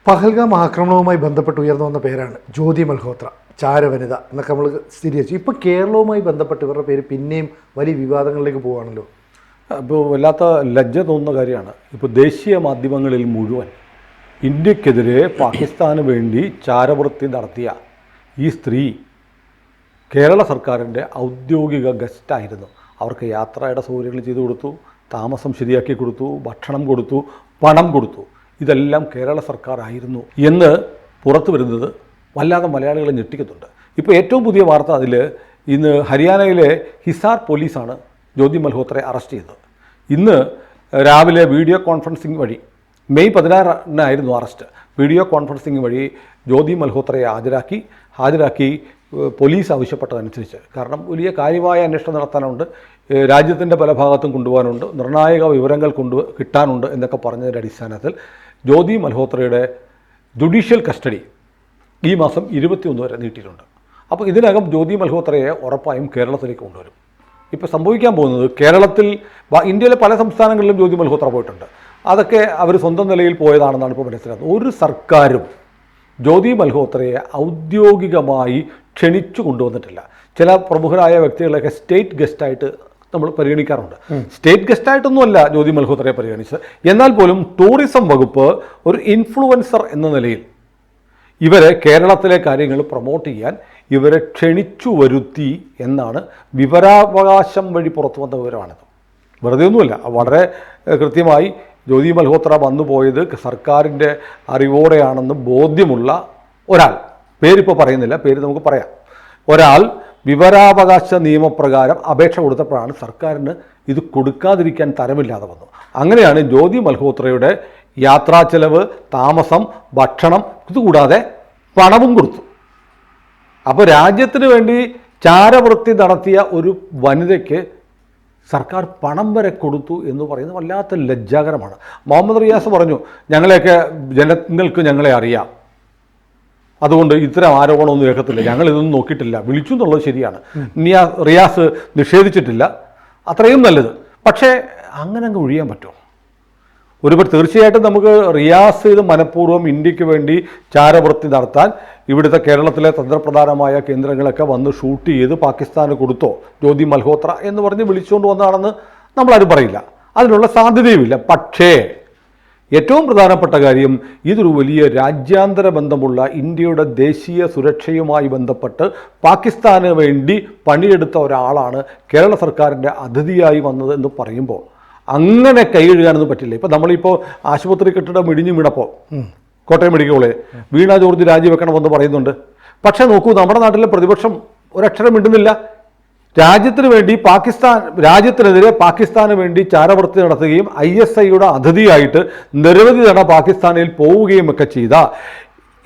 പഹൽഗാം ആക്രമണവുമായി ബന്ധപ്പെട്ട് ഉയർന്നു വന്ന പേരാണ് ജ്യോതി മൽഹോത്ര, ചാരവനിത എന്നൊക്കെ നമ്മൾ സ്ഥിരീകരിച്ചു. ഇപ്പോൾ കേരളവുമായി ബന്ധപ്പെട്ട് ഇവരുടെ പേര് പിന്നെയും വലിയ വിവാദങ്ങളിലേക്ക് പോവുകയാണല്ലോ. ഇപ്പോൾ വല്ലാത്ത ലജ്ജ തോന്നുന്ന കാര്യമാണ്. ഇപ്പോൾ ദേശീയ മാധ്യമങ്ങളിൽ മുഴുവൻ ഇന്ത്യക്കെതിരെ പാകിസ്ഥാന് വേണ്ടി ചാരവൃത്തി നടത്തിയ ഈ സ്ത്രീ കേരള സർക്കാരിൻ്റെ ഔദ്യോഗിക ഗസ്റ്റായിരുന്നു. അവർക്ക് യാത്രയുടെ സൗകര്യങ്ങൾ ചെയ്തു കൊടുത്തു, താമസം ശരിയാക്കി കൊടുത്തു, ഭക്ഷണം കൊടുത്തു, പണം കൊടുത്തു. ഇതെല്ലാം കേരള സർക്കാർ ആയിരുന്നു എന്ന് പുറത്തു വരുന്നത് വല്ലാതെ മലയാളികളെ ഞെട്ടിക്കുന്നുണ്ട്. ഇപ്പോൾ ഏറ്റവും പുതിയ വാർത്ത അതിൽ ഇന്ന് ഹരിയാനയിലെ ഹിസാർ പോലീസാണ് ജ്യോതി മൽഹോത്രയെ അറസ്റ്റ് ചെയ്തത്. ഇന്ന് രാവിലെ വീഡിയോ കോൺഫറൻസിംഗ് വഴി, മെയ് 16-നായിരുന്നു അറസ്റ്റ്, വീഡിയോ കോൺഫറൻസിംഗ് വഴി ജ്യോതി മൽഹോത്രയെ ഹാജരാക്കി പോലീസ് ആവശ്യപ്പെട്ടതനുസരിച്ച്. കാരണം വലിയ കാര്യമായ അന്വേഷണം നടത്താനുണ്ട്, രാജ്യത്തിൻ്റെ പല ഭാഗത്തും കൊണ്ടുപോകാനുണ്ട്, നിർണായക വിവരങ്ങൾ കിട്ടാനുണ്ട് എന്നൊക്കെ പറഞ്ഞതിൻ്റെ അടിസ്ഥാനത്തിൽ ജ്യോതി മൽഹോത്രയുടെ ജുഡീഷ്യൽ കസ്റ്റഡി ഈ മാസം 21 വരെ നീട്ടിയിട്ടുണ്ട്. അപ്പോൾ ഇതിനകം ജ്യോതി മൽഹോത്രയെ ഉറപ്പായും കേരളത്തിലേക്ക് കൊണ്ടുവരും. ഇപ്പോൾ സംഭവിക്കാൻ പോകുന്നത്, കേരളത്തിൽ ഇന്ത്യയിലെ പല സംസ്ഥാനങ്ങളിലും ജ്യോതി മൽഹോത്ര പോയിട്ടുണ്ട്. അതൊക്കെ അവർ സ്വന്തം നിലയിൽ പോയതാണെന്നാണ് ഇപ്പോൾ മനസ്സിലാക്കുന്നത്. ഒരു സർക്കാരും ജ്യോതി മൽഹോത്രയെ ഔദ്യോഗികമായി ക്ഷണിച്ചു കൊണ്ടുവന്നിട്ടില്ല. ചില പ്രമുഖരായ വ്യക്തികളൊക്കെ സ്റ്റേറ്റ് ഗസ്റ്റായിട്ട് നമ്മൾ പരിഗണിക്കാറുണ്ട്. സ്റ്റേറ്റ് ഗസ്റ്റായിട്ടൊന്നുമല്ല ജ്യോതി മൽഹോത്രയെ പരിഗണിച്ചത്. എന്നാൽ പോലും ടൂറിസം വകുപ്പ് ഒരു ഇൻഫ്ലുവൻസർ എന്ന നിലയിൽ ഇവരെ കേരളത്തിലെ കാര്യങ്ങൾ പ്രൊമോട്ട് ചെയ്യാൻ ഇവരെ ക്ഷണിച്ചു വരുത്തി എന്നാണ് വിവരാവകാശം വഴി പുറത്തു വന്ന വിവരമാണിത്. വെറുതെ ഒന്നുമല്ല, വളരെ കൃത്യമായി ജ്യോതി മൽഹോത്ര വന്നുപോയത് സർക്കാരിൻ്റെ അറിവോടെയാണെന്ന് ബോധ്യമുള്ള ഒരാൾ, പേരിപ്പോൾ പറയുന്നില്ല, പേര് നമുക്ക് പറയാം, ഒരാൾ വിവരാവകാശ നിയമപ്രകാരം അപേക്ഷ കൊടുത്തപ്പോഴാണ് സർക്കാരിന് ഇത് കൊടുക്കാതിരിക്കാൻ തരമില്ലാതെ വന്നു. അങ്ങനെയാണ് ജ്യോതി മൽഹോത്രയുടെ യാത്രാ ചെലവ്, താമസം, ഭക്ഷണം, ഇതുകൂടാതെ പണവും കൊടുത്തു. അപ്പോൾ രാജ്യത്തിന് വേണ്ടി ചാരവൃത്തി നടത്തിയ ഒരു വനിതയ്ക്ക് സർക്കാർ പണം വരെ കൊടുത്തു എന്ന് പറയുന്നത് വല്ലാത്ത ലജ്ജാകരമാണ്. മുഹമ്മദ് റിയാസ് പറഞ്ഞു, ജനങ്ങൾക്ക് ഞങ്ങളെ അറിയാം, അതുകൊണ്ട് ഇത്തരം ആരോപണമൊന്നും ഏൽക്കത്തില്ല, ഞങ്ങളിതൊന്നും നോക്കിയിട്ടില്ല, വിളിച്ചു എന്നുള്ളത് ശരിയാണ്. റിയാസ് നിഷേധിച്ചിട്ടില്ല, അത്രയും നല്ലത്. പക്ഷേ അങ്ങനെ അങ്ങ് ഒഴിയാൻ പറ്റുമോ? ഒരുപാട് തീർച്ചയായിട്ടും നമുക്ക് റിയാസ് ഇത് മനഃപൂർവ്വം ഇന്ത്യക്ക് വേണ്ടി ചാരവൃത്തി നടത്താൻ ഇവിടുത്തെ കേരളത്തിലെ തന്ത്രപ്രധാനമായ കേന്ദ്രങ്ങളൊക്കെ വന്ന് ഷൂട്ട് ചെയ്ത് പാകിസ്ഥാന് കൊടുത്തോ ജ്യോതി മൽഹോത്ര എന്ന് പറഞ്ഞ് വിളിച്ചുകൊണ്ട് വന്നതാണെന്ന് നമ്മളാരും പറയില്ല, അതിനുള്ള സാധ്യതയുമില്ല. പക്ഷേ ഏറ്റവും പ്രധാനപ്പെട്ട കാര്യം, ഇതൊരു വലിയ രാജ്യാന്തര ബന്ധമുള്ള ഇന്ത്യയുടെ ദേശീയ സുരക്ഷയുമായി ബന്ധപ്പെട്ട് പാകിസ്ഥാന് വേണ്ടി പണിയെടുത്ത ഒരാളാണ് കേരള സർക്കാരിൻ്റെ അതിഥിയായി വന്നത് എന്ന് പറയുമ്പോൾ അങ്ങനെ കൈ കഴുകാനൊന്നും പറ്റില്ല. ഇപ്പോൾ നമ്മളിപ്പോൾ ആശുപത്രി കെട്ടിടം ഇടിഞ്ഞു വീണപ്പോൾ കോട്ടയം മെഡിക്കൽ കോളേജ് വീണ ജോർജ് രാജിവെക്കണമെന്ന് പറയുന്നുണ്ട്. പക്ഷേ നോക്കൂ, നമ്മുടെ നാട്ടിലെ പ്രതിപക്ഷം ഒരക്ഷരം മിണ്ടുന്നില്ല. രാജ്യത്തിനെതിരെ പാകിസ്ഥാന് വേണ്ടി ചാരവൃത്തി നടത്തുകയും ISIയുടെ അതിഥിയായിട്ട് നിരവധി തവണ പാകിസ്ഥാനിൽ പോവുകയും ഒക്കെ ചെയ്ത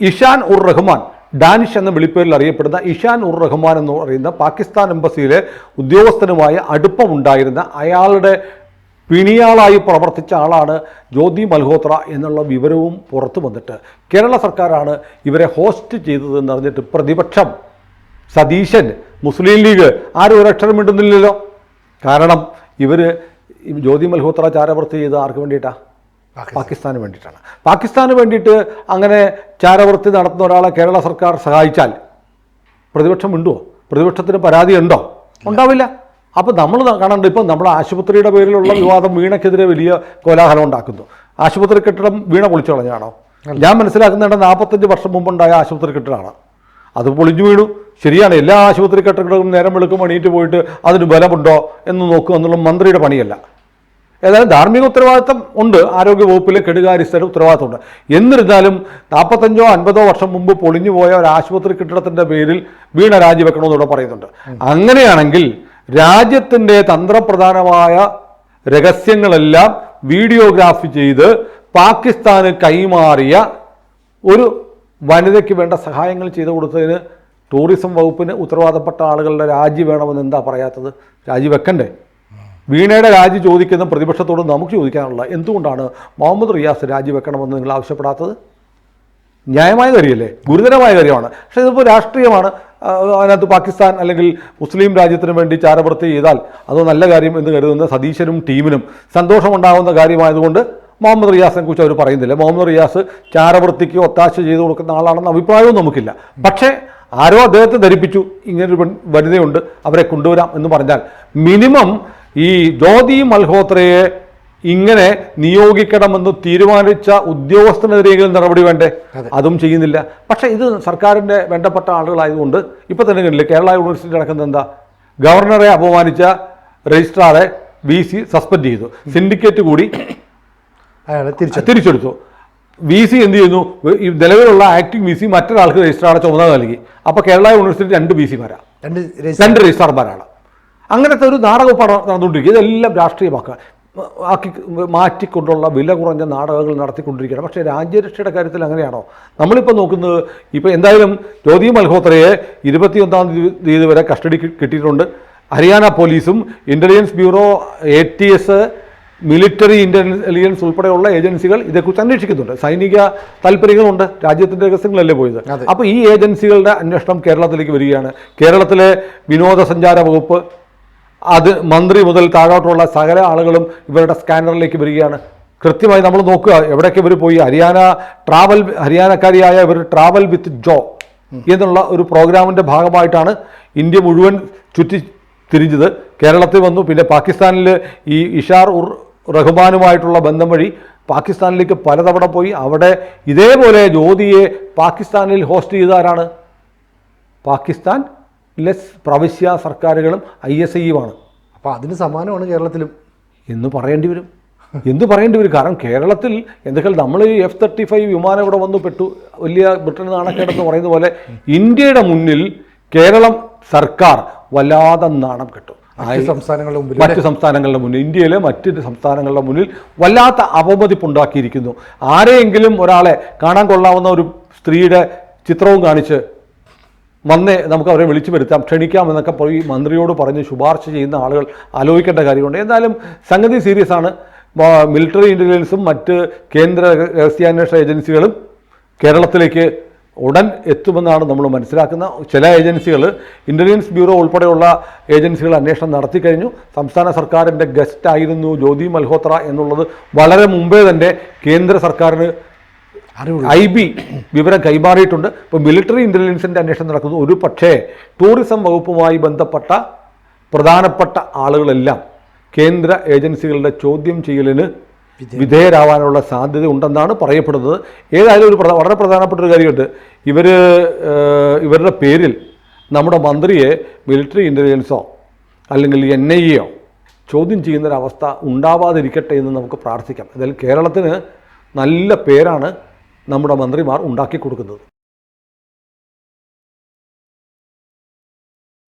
ഇഷാൻ ഉർ റഹ്മാൻ, ഡാനിഷ് എന്ന വിളിപ്പേരിൽ അറിയപ്പെടുന്ന ഇഷാൻ ഉർ റഹ്മാൻ എന്ന് പറയുന്ന പാകിസ്ഥാൻ എംബസിയിലെ ഉദ്യോഗസ്ഥനുമായി അടുപ്പമുണ്ടായിരുന്ന അയാളുടെ പിണിയാളായി പ്രവർത്തിച്ച ആളാണ് ജ്യോതി മൽഹോത്ര എന്നുള്ള വിവരവും പുറത്തു വന്നിട്ട് കേരള സർക്കാരാണ് ഇവരെ ഹോസ്റ്റ് ചെയ്തതെന്ന് അറിഞ്ഞിട്ട് പ്രതിപക്ഷം, സതീശൻ, മുസ്ലിം ലീഗ് ആരും ഒരക്ഷരം മിണ്ടുന്നില്ലല്ലോ. കാരണം ജ്യോതി മൽഹോത്ര ചാരവൃത്തി ചെയ്ത് ആർക്ക് വേണ്ടിയിട്ടാണ്? പാകിസ്ഥാന് വേണ്ടിയിട്ടാണ്. പാകിസ്ഥാന് വേണ്ടിയിട്ട് അങ്ങനെ ചാരവൃത്തി നടത്തുന്ന ഒരാളെ കേരള സർക്കാർ സഹായിച്ചാൽ പ്രതിപക്ഷം മിണ്ടുമോ? പ്രതിപക്ഷത്തിന് പരാതി ഉണ്ടോ? ഉണ്ടാവില്ല. അപ്പോൾ നമ്മൾ കാണണ്ട, ഇപ്പം നമ്മുടെ ആശുപത്രിയുടെ പേരിലുള്ള വിവാദം വീണയ്ക്കെതിരെ വലിയ കോലാഹലം ഉണ്ടാക്കുന്നു. ആശുപത്രി കെട്ടിടം വീണ പൊളിച്ചു കളഞ്ഞാണോ? ഞാൻ മനസ്സിലാക്കുന്നുണ്ട് 45 വർഷം മുമ്പുണ്ടായ ആശുപത്രി കെട്ടിടമാണ്, അത് പൊളിഞ്ഞു വീണു. ശരിയാണ്, എല്ലാ ആശുപത്രി കെട്ടിടങ്ങളും നേരം വെളുക്കും എണീറ്റ് പോയിട്ട് അതിന് ബലമുണ്ടോ എന്ന് നോക്കുക എന്നുള്ള മന്ത്രിയുടെ പണിയല്ല. ഏതായാലും ധാർമ്മിക ഉത്തരവാദിത്തം ഉണ്ട്, ആരോഗ്യ വകുപ്പിലെ കെടുകാര്യസ്ഥരുടെ ഉത്തരവാദിത്തമുണ്ട്. എന്നിരുന്നാലും 45 or 50 വർഷം മുമ്പ് പൊളിഞ്ഞു പോയ ഒരു ആശുപത്രി കെട്ടിടത്തിൻ്റെ പേരിൽ വീണ രാജിവെക്കണമെന്നിവിടെ പറയുന്നുണ്ട്. അങ്ങനെയാണെങ്കിൽ രാജ്യത്തിൻ്റെ തന്ത്രപ്രധാനമായ രഹസ്യങ്ങളെല്ലാം വീഡിയോഗ്രാഫി ചെയ്ത് പാകിസ്ഥാന് കൈമാറിയ ഒരു വനിതയ്ക്ക് വേണ്ട സഹായങ്ങൾ ചെയ്തു കൊടുത്തതിന് ടൂറിസം വകുപ്പിന് ഉത്തരവാദപ്പെട്ട ആളുകളുടെ രാജി വേണമെന്ന് എന്താ പറയാത്തത്? രാജിവെക്കണ്ടേ? വീണയുടെ രാജി ചോദിക്കുന്ന പ്രതിപക്ഷത്തോട് നമുക്ക് ചോദിക്കാനുള്ള, എന്തുകൊണ്ടാണ് മുഹമ്മദ് റിയാസ് രാജിവെക്കണമെന്ന് നിങ്ങൾ ആവശ്യപ്പെടാത്തത്? ന്യായമായ കാര്യമല്ലേ, ഗുരുതരമായ കാര്യമാണ്. പക്ഷേ ഇതിപ്പോൾ രാഷ്ട്രീയമാണ്. അതിനകത്ത് പാകിസ്ഥാൻ അല്ലെങ്കിൽ മുസ്ലിം രാജ്യത്തിന് വേണ്ടി ചാരവൃത്തി ചെയ്താൽ അത് നല്ല കാര്യം എന്ന് കരുതുന്ന സതീശനും ടീമിനും സന്തോഷമുണ്ടാകുന്ന കാര്യമായതുകൊണ്ട് മുഹമ്മദ് റിയാസിനെ കുറിച്ച് അവർ പറയുന്നില്ല. മുഹമ്മദ് റിയാസ് ചാരവൃത്തിക്ക് ഒത്താശ ചെയ്തു കൊടുക്കുന്ന ആളാണെന്ന അഭിപ്രായവും നമുക്കില്ല. പക്ഷേ ആരോ അദ്ദേഹത്തെ ധരിപ്പിച്ചു ഇങ്ങനൊരു വനിതയുണ്ട്, അവരെ കൊണ്ടുവരാം എന്ന് പറഞ്ഞാൽ മിനിമം ഈ ജ്യോതി മൽഹോത്രയെ ഇങ്ങനെ നിയോഗിക്കണമെന്ന് തീരുമാനിച്ച ഉദ്യോഗസ്ഥനെതിരെയെങ്കിലും നടപടി വേണ്ടേ? അതും ചെയ്യുന്നില്ല. പക്ഷേ ഇത് സർക്കാരിൻ്റെ വേണ്ടപ്പെട്ട ആളുകളായതുകൊണ്ട് ഇപ്പം തന്നെ കണ്ടില്ലേ, കേരള യൂണിവേഴ്സിറ്റി നടക്കുന്നത് എന്താ? ഗവർണറെ അപമാനിച്ച രജിസ്ട്രാറെ VC സസ്പെൻഡ് ചെയ്തു, സിൻഡിക്കേറ്റ് കൂടി തിരിച്ചെടുത്തു. VC എന്ത് ചെയ്യുന്നു? ഈ നിലവിലുള്ള ആക്ടിംഗ് VC മറ്റൊരാൾക്ക് രജിസ്ട്രാറെ ചുമതല നൽകി. അപ്പോൾ കേരള യൂണിവേഴ്സിറ്റി 2 VC-മാരാണ്, 2 രജിസ്ട്രാർമാരാണ്. അങ്ങനത്തെ ഒരു നാടകപ്പാടം നടന്നുകൊണ്ടിരിക്കുക. ഇതെല്ലാം രാഷ്ട്രീയമാക്കുക മാറ്റിക്കൊണ്ടുള്ള വില കുറഞ്ഞ നാടകങ്ങൾ നടത്തിക്കൊണ്ടിരിക്കുകയാണ്. പക്ഷേ രാജ്യരക്ഷയുടെ കാര്യത്തിൽ അങ്ങനെയാണോ? നമ്മളിപ്പോൾ നോക്കുന്നത്, ഇപ്പോൾ എന്തായാലും ജ്യോതി മൽഹോത്രയെ 21-ാം തീയതി വരെ കസ്റ്റഡി കിട്ടിയിട്ടുണ്ട്. ഹരിയാന പോലീസും intelligence bureau, ATS, military intelligence ഉൾപ്പെടെയുള്ള ഏജൻസികൾ ഇതേക്കുറിച്ച് അന്വേഷിക്കുന്നുണ്ട്. സൈനിക താല്പര്യങ്ങളുണ്ട്, രാജ്യത്തിൻ്റെ രഹസ്യങ്ങളല്ലേ പോയത്. അപ്പോൾ ഈ ഏജൻസികളുടെ അന്വേഷണം കേരളത്തിലേക്ക് വരികയാണ്. കേരളത്തിലെ വിനോദസഞ്ചാര വകുപ്പ്, അത് മന്ത്രി മുതൽ താഴോട്ടുള്ള സകല ആളുകളും ഇവരുടെ സ്കാനറിലേക്ക് വരികയാണ്. കൃത്യമായി നമ്മൾ നോക്കുക എവിടെയൊക്കെ ഇവർ പോയി. ഹരിയാനക്കാരിയായ ഇവർ ട്രാവൽ വിത്ത് ജോ എന്നുള്ള ഒരു പ്രോഗ്രാമിൻ്റെ ഭാഗമായിട്ടാണ് ഇന്ത്യ മുഴുവൻ ചുറ്റി തിരിഞ്ഞത്. കേരളത്തിൽ വന്നു, പിന്നെ പാകിസ്ഥാനിൽ ഈ ഇഷാർ ഉർ റഹ്മാനുമായിട്ടുള്ള ബന്ധം വഴി പാകിസ്ഥാനിലേക്ക് പലതവണ പോയി. അവിടെ ഇതേപോലെ ജ്യോതിയെ പാകിസ്ഥാനിൽ ഹോസ്റ്റ് ചെയ്തവരാണ് പാകിസ്ഥാൻ പ്രവിശ്യ സർക്കാരുകളും ISIയുമാണ്. അപ്പോൾ അതിന് സമാനമാണ് കേരളത്തിലും എന്ന് പറയേണ്ടി വരും. കാരണം കേരളത്തിൽ എന്തൊക്കെ നമ്മൾ ഈ F-35 വിമാനം ഇവിടെ വന്നു പെട്ടു, വലിയ ബ്രിട്ടൻ നാണക്കേടെന്ന് പറയുന്ന പോലെ ഇന്ത്യയുടെ മുന്നിൽ കേരളം സർക്കാർ വല്ലാതെ നാണം കെട്ടു. മറ്റ് സംസ്ഥാനങ്ങളുടെ മുന്നിൽ, ഇന്ത്യയിലെ മറ്റ് സംസ്ഥാനങ്ങളുടെ മുന്നിൽ വല്ലാത്ത അപമതിപ്പുണ്ടാക്കിയിരിക്കുന്നു. ആരെയെങ്കിലും ഒരാളെ കാണാൻ കൊള്ളാവുന്ന ഒരു സ്ത്രീയുടെ ചിത്രവും കാണിച്ച് വന്നേ നമുക്ക് അവരെ വിളിച്ചു വരുത്താം, ക്ഷണിക്കാം എന്നൊക്കെ പോയി മന്ത്രിയോട് പറഞ്ഞ് ശുപാർശ ചെയ്യുന്ന ആളുകൾ ആലോചിക്കേണ്ട കാര്യമുണ്ട്. എന്നാലും സംഗതി സീരിയസ് ആണ്. മിലിറ്ററി ഇൻ്റലിജൻസും മറ്റ് കേന്ദ്ര രഹസ്യാന്വേഷണ ഏജൻസികളും കേരളത്തിലേക്ക് ഉടൻ എത്തുമെന്നാണ് നമ്മൾ മനസ്സിലാക്കുന്നത്. ചില ഏജൻസികൾ, ഇൻ്റലിജൻസ് ബ്യൂറോ ഉൾപ്പെടെയുള്ള ഏജൻസികൾ അന്വേഷണം നടത്തി കഴിഞ്ഞു. സംസ്ഥാന സർക്കാരിൻ്റെ ഗസ്റ്റായിരുന്നു ജ്യോതി മൽഹോത്ര എന്നുള്ളത് വളരെ മുമ്പേ തന്നെ കേന്ദ്ര സർക്കാരിന് IB വിവരം കൈമാറിയിട്ടുണ്ട്. ഇപ്പോൾ മിലിറ്ററി ഇൻ്റലിജൻസിൻ്റെ അന്വേഷണം നടക്കുന്നു. ഒരു പക്ഷേ ടൂറിസം വകുപ്പുമായി ബന്ധപ്പെട്ട പ്രധാനപ്പെട്ട ആളുകളെല്ലാം കേന്ദ്ര ഏജൻസികളുടെ ചോദ്യം ചെയ്യലിന് വിധേയരാവാനുള്ള സാധ്യത ഉണ്ടെന്നാണ് പറയപ്പെടുന്നത്. ഏതായാലും വളരെ പ്രധാനപ്പെട്ട ഒരു കാര്യമുണ്ട്. ഇവരുടെ പേരിൽ നമ്മുടെ മന്ത്രിയെ മിലിറ്ററി ഇൻ്റലിജൻസോ അല്ലെങ്കിൽ NIAയോ ചോദ്യം ചെയ്യുന്നൊരവസ്ഥ ഉണ്ടാവാതിരിക്കട്ടെ എന്ന് നമുക്ക് പ്രാർത്ഥിക്കാം. എന്തായാലും കേരളത്തിന് നല്ല പേരാണ് നമ്മുടെ മന്ത്രിമാർ ഉണ്ടാക്കി കൊടുക്കുന്നത്.